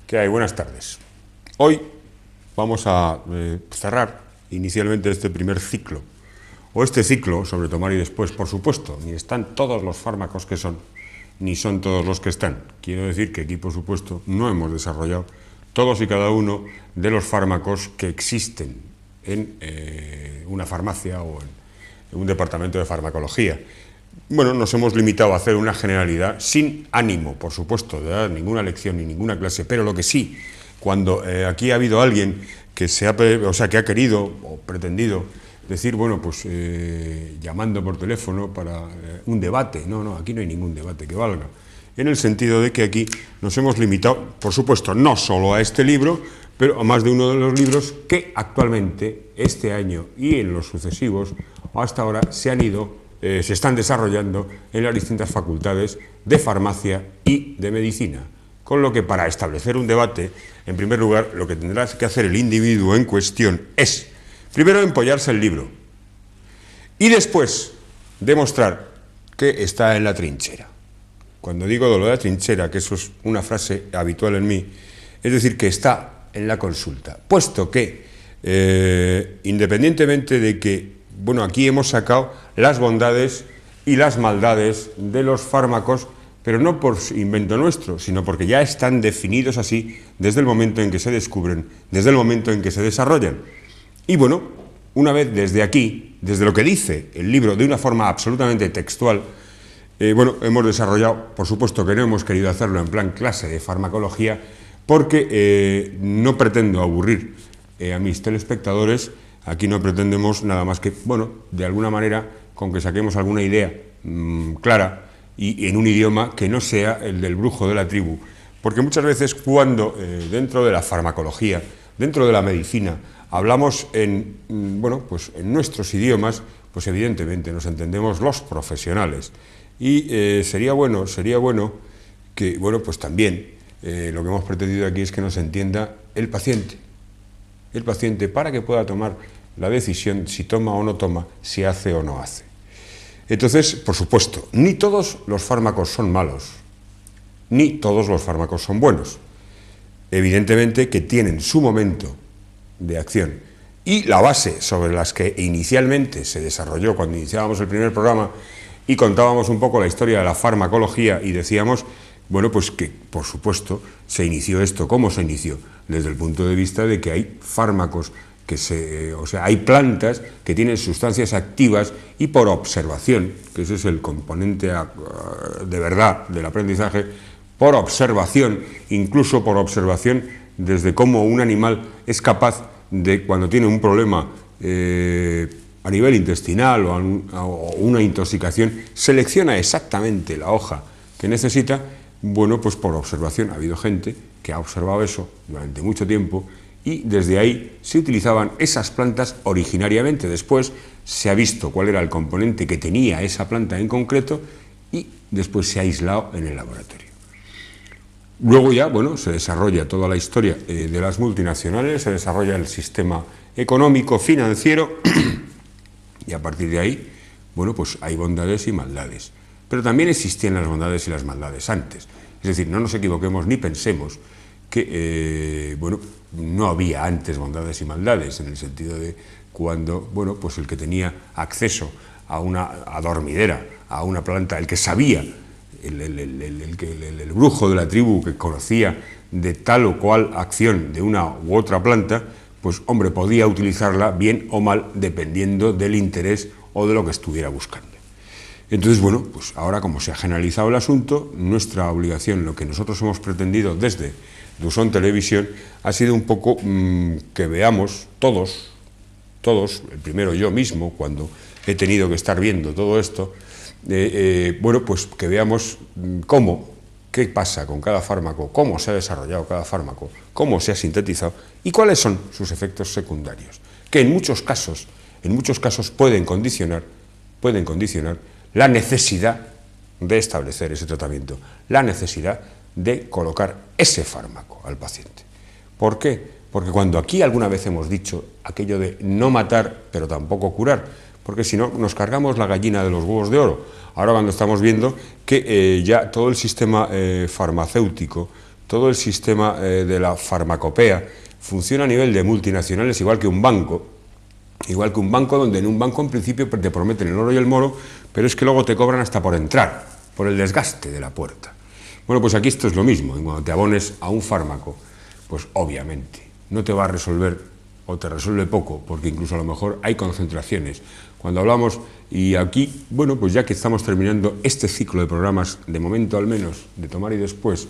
¿Qué hay? Buenas tardes. Hoy vamos a cerrar inicialmente este primer ciclo, o este ciclo sobre tomar y después, por supuesto, ni están todos los fármacos que son, ni son todos los que están. Quiero decir que aquí, por supuesto, no hemos desarrollado todos y cada uno de los fármacos que existen en una farmacia o en un departamento de farmacología. Bueno, nos hemos limitado a hacer una generalidad sin ánimo, por supuesto, de dar ninguna lección ni ninguna clase, pero lo que sí, cuando aquí ha habido alguien que que ha querido o pretendido decir, bueno, pues llamando por teléfono para un debate, no, aquí no hay ningún debate que valga, en el sentido de que aquí nos hemos limitado, por supuesto, no solo a este libro, pero a más de uno de los libros que actualmente, este año y en los sucesivos, hasta ahora se están desarrollando en las distintas facultades de farmacia y de medicina. Con lo que para establecer un debate, en primer lugar, lo que tendrá que hacer el individuo en cuestión es, primero, empollarse el libro y después demostrar que está en la trinchera. Cuando digo lo de la trinchera, que eso es una frase habitual en mí, es decir, que está en la consulta, puesto que, independientemente de que, bueno, aquí hemos sacado las bondades y las maldades de los fármacos, pero no por invento nuestro, sino porque ya están definidos así desde el momento en que se descubren, desde el momento en que se desarrollan. Y bueno, una vez desde aquí, desde lo que dice el libro de una forma absolutamente textual, bueno, hemos desarrollado, por supuesto que no hemos querido hacerlo en plan clase de farmacología, porque no pretendo aburrir a mis telespectadores. Aquí no pretendemos nada más que, bueno, de alguna manera, con que saquemos alguna idea clara y en un idioma que no sea el del brujo de la tribu. Porque muchas veces cuando dentro de la farmacología, dentro de la medicina, hablamos en nuestros idiomas, pues evidentemente nos entendemos los profesionales. Y sería bueno que, bueno, pues también lo que hemos pretendido aquí es que nos entienda el paciente para que pueda tomar la decisión si toma o no toma, si hace o no hace. Entonces, por supuesto, ni todos los fármacos son malos, ni todos los fármacos son buenos. Evidentemente que tienen su momento de acción. Y la base sobre las que inicialmente se desarrolló cuando iniciábamos el primer programa y contábamos un poco la historia de la farmacología y decíamos, bueno, pues que, por supuesto, se inició esto. ¿Cómo se inició? Desde el punto de vista de que hay fármacos, hay plantas que tienen sustancias activas y por observación, que ese es el componente de verdad del aprendizaje, por observación, incluso por observación desde cómo un animal es capaz de, cuando tiene un problema a nivel intestinal o una intoxicación, selecciona exactamente la hoja que necesita. Bueno, pues por observación ha habido gente que ha observado eso durante mucho tiempo y desde ahí se utilizaban esas plantas originariamente. Después se ha visto cuál era el componente que tenía esa planta en concreto y después se ha aislado en el laboratorio. Luego ya, bueno, se desarrolla toda la historia de las multinacionales, se desarrolla el sistema económico, financiero y a partir de ahí, bueno, pues hay bondades y maldades. Pero también existían las bondades y las maldades antes. Es decir, no nos equivoquemos ni pensemos que, bueno, no había antes bondades y maldades, en el sentido de cuando, bueno, pues el que tenía acceso a una dormidera, a una planta, el que sabía, el brujo de la tribu que conocía de tal o cual acción de una u otra planta, pues, hombre, podía utilizarla bien o mal, dependiendo del interés o de lo que estuviera buscando. Entonces, bueno, pues ahora como se ha generalizado el asunto, nuestra obligación, lo que nosotros hemos pretendido desde Duzón Televisión, ha sido un poco que veamos todos, el primero yo mismo, cuando he tenido que estar viendo todo esto, bueno, pues que veamos qué pasa con cada fármaco, cómo se ha desarrollado cada fármaco, cómo se ha sintetizado y cuáles son sus efectos secundarios, que en muchos casos pueden condicionar la necesidad de establecer ese tratamiento, la necesidad de colocar ese fármaco al paciente. ¿Por qué? Porque cuando aquí alguna vez hemos dicho aquello de no matar, pero tampoco curar, porque si no nos cargamos la gallina de los huevos de oro. Ahora cuando estamos viendo que ya todo el sistema farmacéutico todo el sistema de la farmacopea funciona a nivel de multinacionales igual que un banco, donde en un banco en principio te prometen el oro y el moro, pero es que luego te cobran hasta por entrar, por el desgaste de la puerta. Bueno, pues aquí esto es lo mismo, y cuando te abones a un fármaco, pues obviamente no te va a resolver o te resuelve poco, porque incluso a lo mejor hay concentraciones. Cuando hablamos, y aquí, bueno, pues ya que estamos terminando este ciclo de programas, de momento al menos, de tomar y después,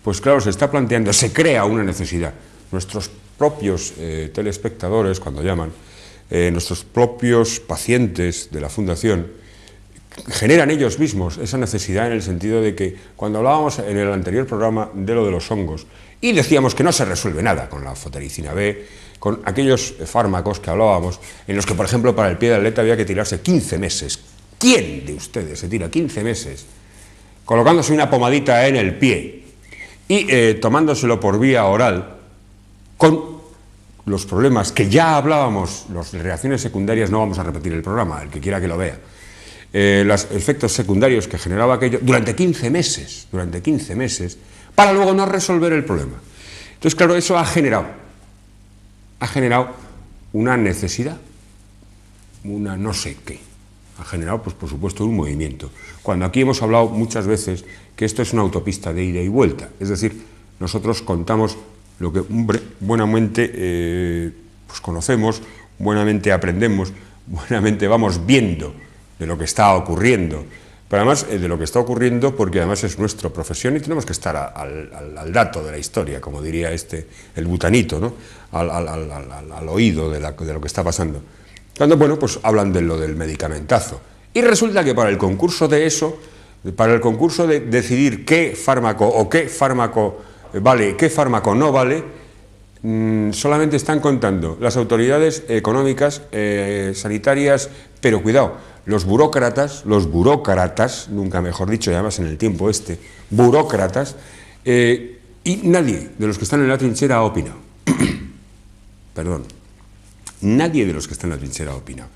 pues claro, se está planteando, se crea una necesidad. Nuestros propios telespectadores, cuando llaman, nuestros propios pacientes de la Fundación, generan ellos mismos esa necesidad en el sentido de que cuando hablábamos en el anterior programa de lo de los hongos y decíamos que no se resuelve nada con la fotericina B, con aquellos fármacos que hablábamos, en los que, por ejemplo, para el pie de atleta había que tirarse 15 meses. ¿Quién de ustedes se tira 15 meses colocándose una pomadita en el pie y tomándoselo por vía oral con los problemas que ya hablábamos, las reacciones secundarias? No vamos a repetir el programa, el que quiera que lo vea. Los efectos secundarios que generaba aquello durante 15 meses, para luego no resolver el problema. Entonces, claro, eso ha generado una necesidad, una no sé qué, ha generado, pues por supuesto, un movimiento. Cuando aquí hemos hablado muchas veces que esto es una autopista de ida y vuelta, es decir, nosotros contamos lo que buenamente pues conocemos, buenamente aprendemos, buenamente vamos viendo de lo que está ocurriendo, pero además de lo que está ocurriendo porque además es nuestra profesión y tenemos que estar al dato de la historia, como diría el butanito, ¿no? al oído de lo que está pasando. Cuando, bueno, pues hablan de lo del medicamentazo. Y resulta que para el concurso de eso, para el concurso de decidir qué fármaco vale, qué fármaco no vale, solamente están contando las autoridades económicas, sanitarias, pero cuidado, los burócratas, nunca mejor dicho, y además en el tiempo burócratas, y nadie de los que están en la trinchera ha opinado. Perdón, nadie de los que están en la trinchera ha opinado.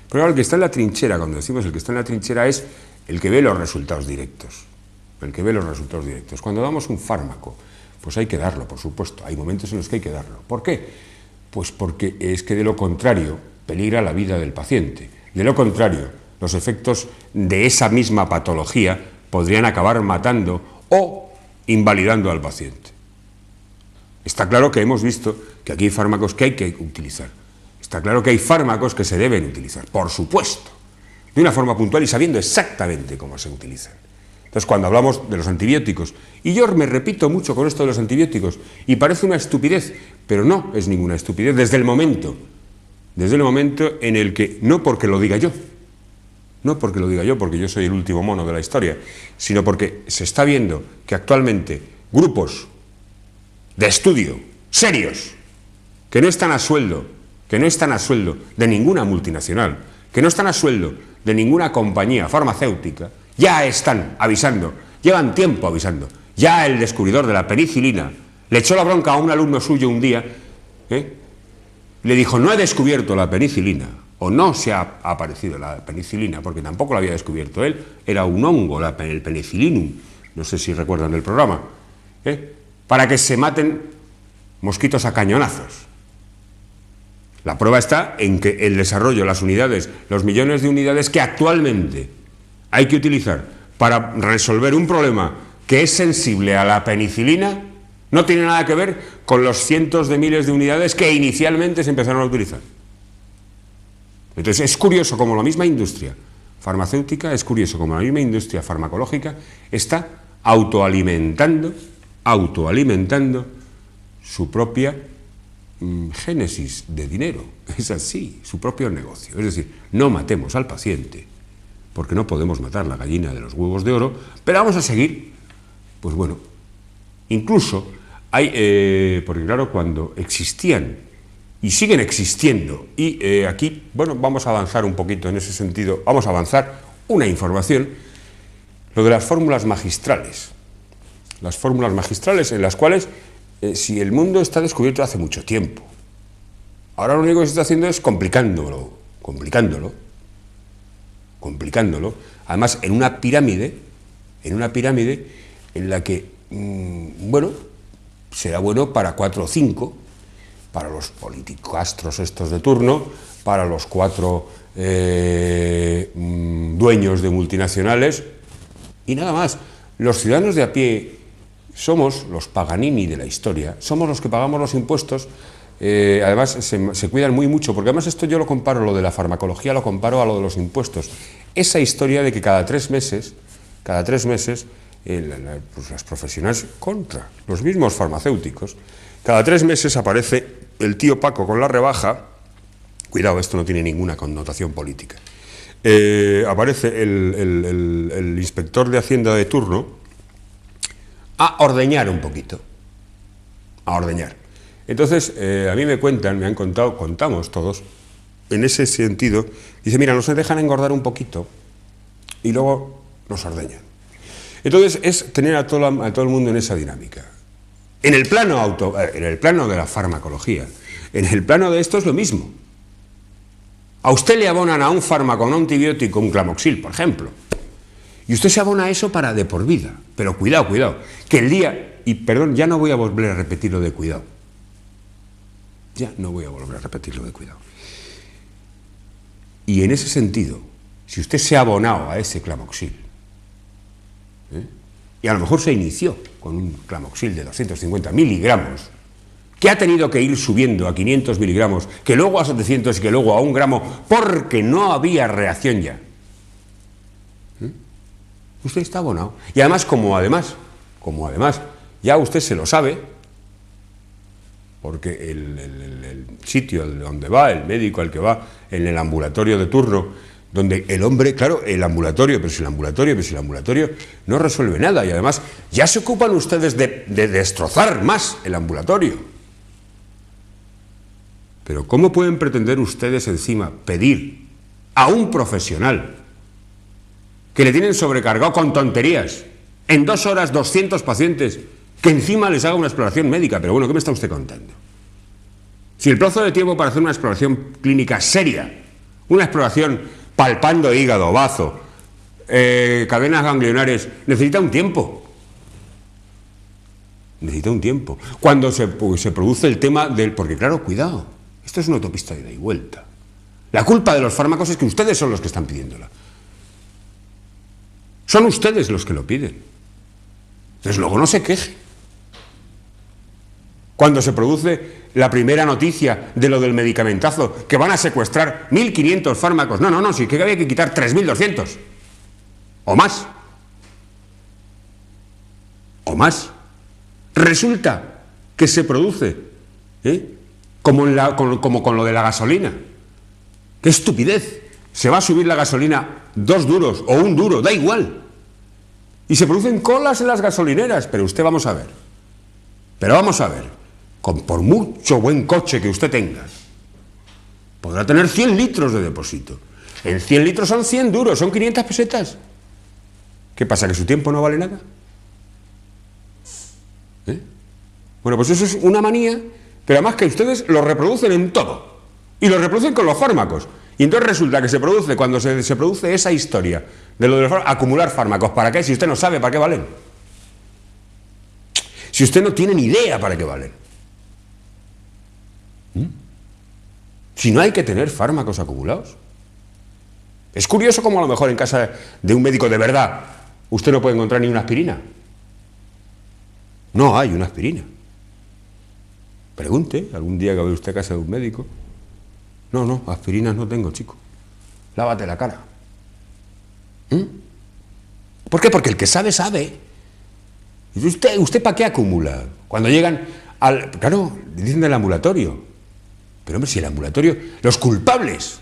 Pero el que está en la trinchera, cuando decimos el que está en la trinchera, es el que ve los resultados directos. Cuando damos un fármaco, pues hay que darlo, por supuesto. Hay momentos en los que hay que darlo. ¿Por qué? Pues porque es que de lo contrario peligra la vida del paciente. De lo contrario, los efectos de esa misma patología podrían acabar matando o invalidando al paciente. Está claro que hemos visto que aquí hay fármacos que hay que utilizar. Está claro que hay fármacos que se deben utilizar, por supuesto, de una forma puntual y sabiendo exactamente cómo se utilizan. Entonces, cuando hablamos de los antibióticos, y yo me repito mucho con esto de los antibióticos, y parece una estupidez, pero no es ninguna estupidez desde el momento en el que, no porque lo diga yo, porque yo soy el último mono de la historia, sino porque se está viendo que actualmente grupos de estudio serios, que no están a sueldo de ninguna multinacional, que no están a sueldo de ninguna compañía farmacéutica, ya están avisando, llevan tiempo avisando. Ya el descubridor de la penicilina le echó la bronca a un alumno suyo un día, le dijo: no he descubierto la penicilina, o no se ha aparecido la penicilina, porque tampoco la había descubierto él, era un hongo, el penicilinum, no sé si recuerdan el programa, para que se maten mosquitos a cañonazos. La prueba está en que el desarrollo, las unidades, los millones de unidades que actualmente hay que utilizar para resolver un problema que es sensible a la penicilina, no tiene nada que ver con los cientos de miles de unidades que inicialmente se empezaron a utilizar. Entonces es curioso como la misma industria farmacéutica, es curioso como la misma industria farmacológica está autoalimentando su propia génesis de dinero. Es así, su propio negocio. Es decir, no matemos al paciente, porque no podemos matar la gallina de los huevos de oro, pero vamos a seguir, pues bueno, incluso hay, porque claro, cuando existían y siguen existiendo, y aquí, bueno, vamos a avanzar un poquito en ese sentido, vamos a avanzar una información, lo de las fórmulas magistrales en las cuales, si el mundo está descubierto hace mucho tiempo, ahora lo único que se está haciendo es complicándolo, además en una pirámide en la que, bueno, será bueno para 4 o 5, para los politicastros estos de turno, para los 4 dueños de multinacionales y nada más. Los ciudadanos de a pie somos los Paganini de la historia, somos los que pagamos los impuestos. Además se cuidan muy mucho, porque además esto yo lo comparo, lo de la farmacología lo comparo a lo de los impuestos. Esa historia de que cada 3 meses, pues las profesionales contra los mismos farmacéuticos, cada 3 meses aparece el tío Paco con la rebaja. Cuidado, esto no tiene ninguna connotación política. Aparece el inspector de Hacienda de turno a ordeñar un poquito, a ordeñar. Entonces, a mí me han contado, contamos todos, en ese sentido, dice, mira, nos dejan engordar un poquito y luego nos ordeñan. Entonces, es tener a todo el mundo en esa dinámica. En el plano de la farmacología, en el plano de esto es lo mismo. A usted le abonan a un fármaco, a un antibiótico, un Clamoxil, por ejemplo, y usted se abona a eso para de por vida. Pero cuidado, que el día, y perdón, ya no voy a volver a repetir lo de cuidado. Ya no voy a volver a repetir lo de cuidado. Y en ese sentido, si usted se ha abonado a ese Clamoxil, y a lo mejor se inició con un Clamoxil de 250 miligramos, que ha tenido que ir subiendo a 500 miligramos, que luego a 700 y que luego a 1 gramo, porque no había reacción ya. Usted está abonado. Y además, como además, ya usted se lo sabe, porque el sitio donde va, el médico al que va, en el ambulatorio de turno, donde el hombre, claro, el ambulatorio no resuelve nada, y además ya se ocupan ustedes de destrozar más el ambulatorio. Pero ¿cómo pueden pretender ustedes encima pedir a un profesional que le tienen sobrecargado con tonterías, en 2 horas 200 pacientes, que encima les haga una exploración médica? Pero bueno, ¿qué me está usted contando? Si el plazo de tiempo para hacer una exploración clínica seria, una exploración palpando hígado, bazo, cadenas ganglionares, necesita un tiempo. Necesita un tiempo. Cuando se produce el tema del... Porque claro, cuidado, esto es una autopista de ida y vuelta. La culpa de los fármacos es que ustedes son los que están pidiéndola. Son ustedes los que lo piden. Entonces luego no se queje. Cuando se produce la primera noticia de lo del medicamentazo, que van a secuestrar 1.500 fármacos. No, sí que había que quitar 3.200. O más. Resulta que se produce, como con lo de la gasolina. ¡Qué estupidez! Se va a subir la gasolina 2 duros o 1 duro, da igual. Y se producen colas en las gasolineras. Pero vamos a ver, por mucho buen coche que usted tenga, podrá tener 100 litros de depósito. En 100 litros son 100 duros, son 500 pesetas. ¿Qué pasa, que su tiempo no vale nada? Bueno, pues eso es una manía, pero además que ustedes lo reproducen en todo. Y lo reproducen con los fármacos. Y entonces resulta que se produce, cuando se produce esa historia de lo de los acumular fármacos, ¿para qué? Si usted no sabe para qué valen. Si usted no tiene ni idea para qué valen. Si no hay que tener fármacos acumulados. Es curioso como a lo mejor en casa de un médico de verdad usted no puede encontrar ni una aspirina. No hay una aspirina. Pregunte, algún día que vaya usted a casa de un médico. No, aspirinas no tengo, chico. Lávate la cara. ¿Por qué? Porque el que sabe, sabe. ¿Y usted para qué acumula? Cuando llegan al... Claro, dicen del ambulatorio. Pero hombre, si el ambulatorio... Los culpables,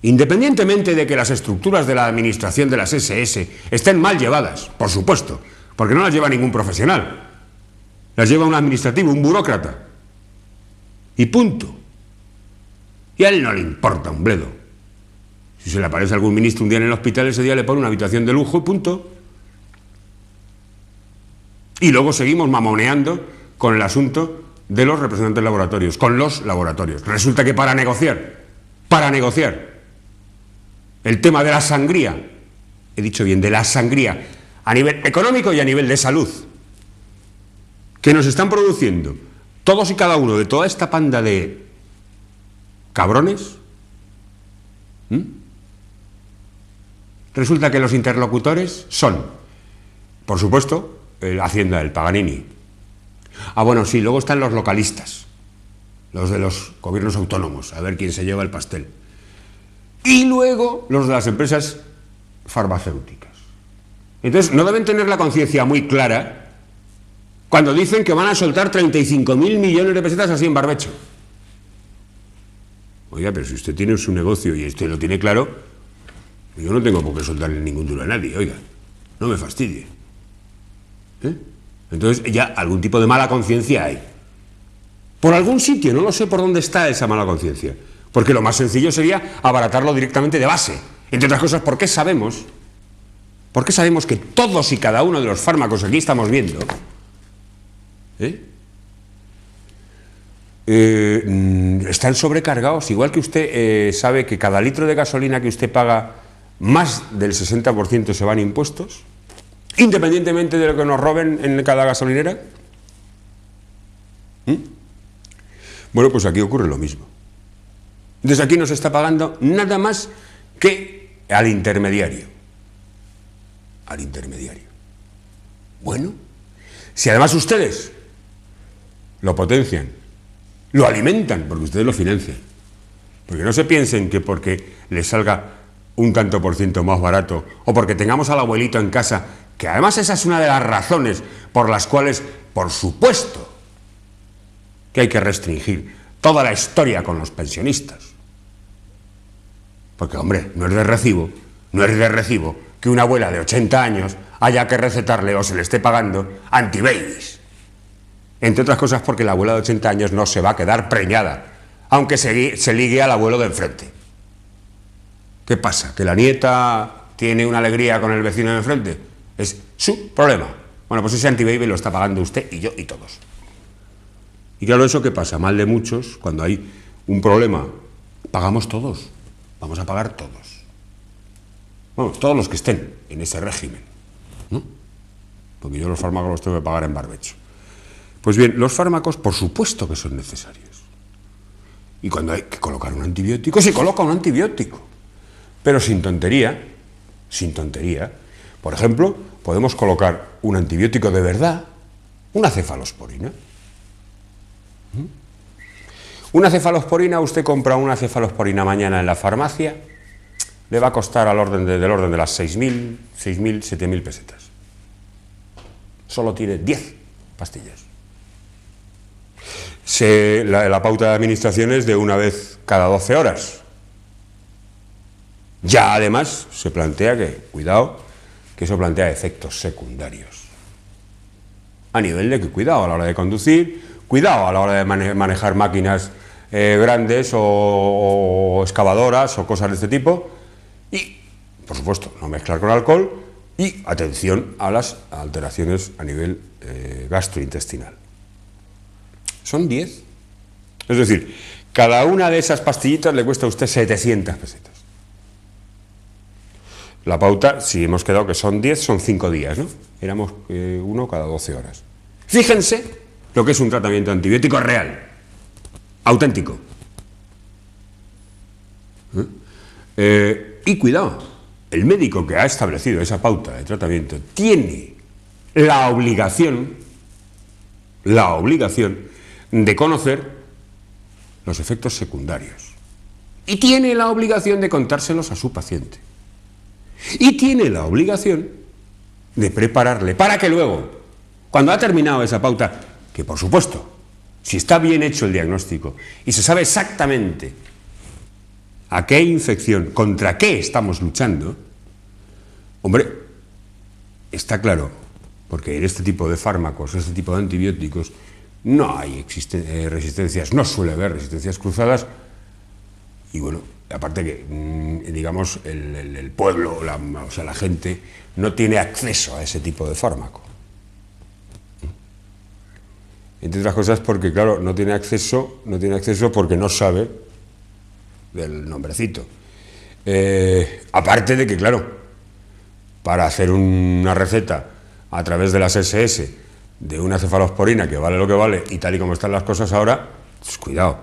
independientemente de que las estructuras de la administración de las SS estén mal llevadas, por supuesto, porque no las lleva ningún profesional, las lleva un administrativo, un burócrata, y punto. Y a él no le importa un bledo. Si se le aparece algún ministro un día en el hospital, ese día le pone una habitación de lujo y punto. Y luego seguimos mamoneando con el asunto de los representantes de laboratorios, con los laboratorios. Resulta que para negociar el tema de la sangría, he dicho bien, de la sangría, a nivel económico y a nivel de salud, que nos están produciendo todos y cada uno de toda esta panda de cabrones, resulta que los interlocutores son, por supuesto, la Hacienda del Paganini. Ah, bueno, sí, luego están los localistas, los de los gobiernos autónomos, a ver quién se lleva el pastel. Y luego los de las empresas farmacéuticas. Entonces, no deben tener la conciencia muy clara cuando dicen que van a soltar 35.000 millones de pesetas así en barbecho. Oiga, pero si usted tiene su negocio y usted lo tiene claro, yo no tengo por qué soltarle ningún duro a nadie, oiga, no me fastidie. Entonces ya algún tipo de mala conciencia hay. Por algún sitio, no lo sé por dónde está esa mala conciencia, porque lo más sencillo sería abaratarlo directamente de base. Entre otras cosas, ¿por qué sabemos que todos y cada uno de los fármacos que aquí estamos viendo están sobrecargados? Igual que usted sabe que cada litro de gasolina que usted paga, más del 60% se van impuestos, independientemente de lo que nos roben en cada gasolinera. Bueno, pues aquí ocurre lo mismo. Desde aquí no se está pagando nada más que al intermediario. Al intermediario. Bueno, si además ustedes lo potencian, lo alimentan, porque ustedes lo financian, porque no se piensen que porque les salga un tanto por ciento más barato, o porque tengamos al abuelito en casa, que además esa es una de las razones por las cuales, por supuesto, que hay que restringir toda la historia con los pensionistas. Porque, hombre, no es de recibo que una abuela de 80 años haya que recetarle o se le esté pagando antibabies. Entre otras cosas porque la abuela de 80 años no se va a quedar preñada, aunque se ligue al abuelo de enfrente. ¿Qué pasa? ¿Que la nieta tiene una alegría con el vecino de enfrente? Es su problema. Bueno, pues ese antibaby lo está pagando usted y yo y todos. Y claro, ¿eso qué pasa? Mal de muchos, cuando hay un problema, pagamos todos. Vamos a pagar todos. Bueno, todos los que estén en ese régimen, ¿no? Porque yo los fármacos los tengo que pagar en barbecho. Pues bien, los fármacos, por supuesto que son necesarios. Y cuando hay que colocar un antibiótico, se coloca un antibiótico. Pero sin tontería, por ejemplo, podemos colocar un antibiótico de verdad, una cefalosporina. Una cefalosporina, usted compra una cefalosporina mañana en la farmacia, le va a costar del orden de las 6.000, 7.000 pesetas. Solo tiene 10 pastillas. La pauta de administración es de una vez cada 12 horas. Ya además se plantea cuidado, que eso plantea efectos secundarios. A nivel de que cuidado a la hora de conducir, cuidado a la hora de manejar máquinas grandes o excavadoras o cosas de este tipo. Y, por supuesto, no mezclar con alcohol y atención a las alteraciones a nivel gastrointestinal. Son 10. Es decir, cada una de esas pastillitas le cuesta a usted 700 pesetas. La pauta, si hemos quedado que son 10, son 5 días, ¿no? Éramos uno cada 12 horas. Fíjense lo que es un tratamiento antibiótico real, auténtico. Y cuidado, el médico que ha establecido esa pauta de tratamiento tiene la obligación de conocer los efectos secundarios. Y tiene la obligación de contárselos a su paciente. Y tiene la obligación de prepararle para que luego, cuando ha terminado esa pauta, que por supuesto, si está bien hecho el diagnóstico y se sabe exactamente a qué infección, contra qué estamos luchando, hombre, está claro, porque en este tipo de fármacos, este tipo de antibióticos, no hay resistencias, no suele haber resistencias cruzadas, y bueno, aparte que, digamos, el pueblo, o sea, la gente, no tiene acceso a ese tipo de fármaco. Entre otras cosas porque, claro, no tiene acceso porque no sabe del nombrecito. Aparte de que, claro, para hacer una receta a través de las SS de una cefalosporina que vale lo que vale y tal y como están las cosas ahora, pues cuidado.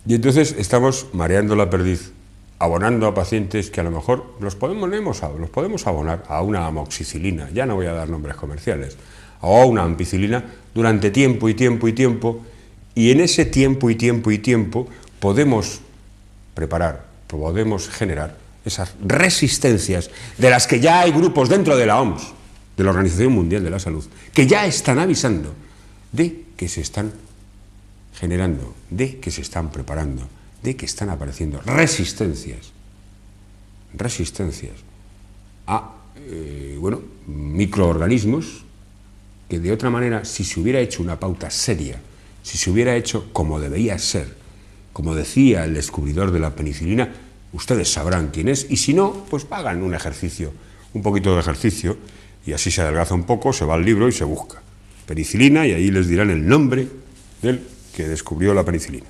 Y entonces estamos mareando la perdiz, abonando a pacientes que a lo mejor los podemos abonar a una amoxicilina, ya no voy a dar nombres comerciales, o a una ampicilina durante tiempo y tiempo y tiempo, y en ese tiempo y tiempo y tiempo podemos preparar, podemos generar esas resistencias de las que ya hay grupos dentro de la OMS, de la Organización Mundial de la Salud, que ya están avisando de que se están generando, de que se están preparando, de que están apareciendo resistencias a microorganismos que de otra manera, si se hubiera hecho una pauta seria, si se hubiera hecho como debería ser, como decía el descubridor de la penicilina, ustedes sabrán quién es, y si no, pues hagan un ejercicio, un poquito de ejercicio, y así se adelgaza un poco, se va al libro y se busca penicilina, y ahí les dirán el nombre del que descubrió la penicilina.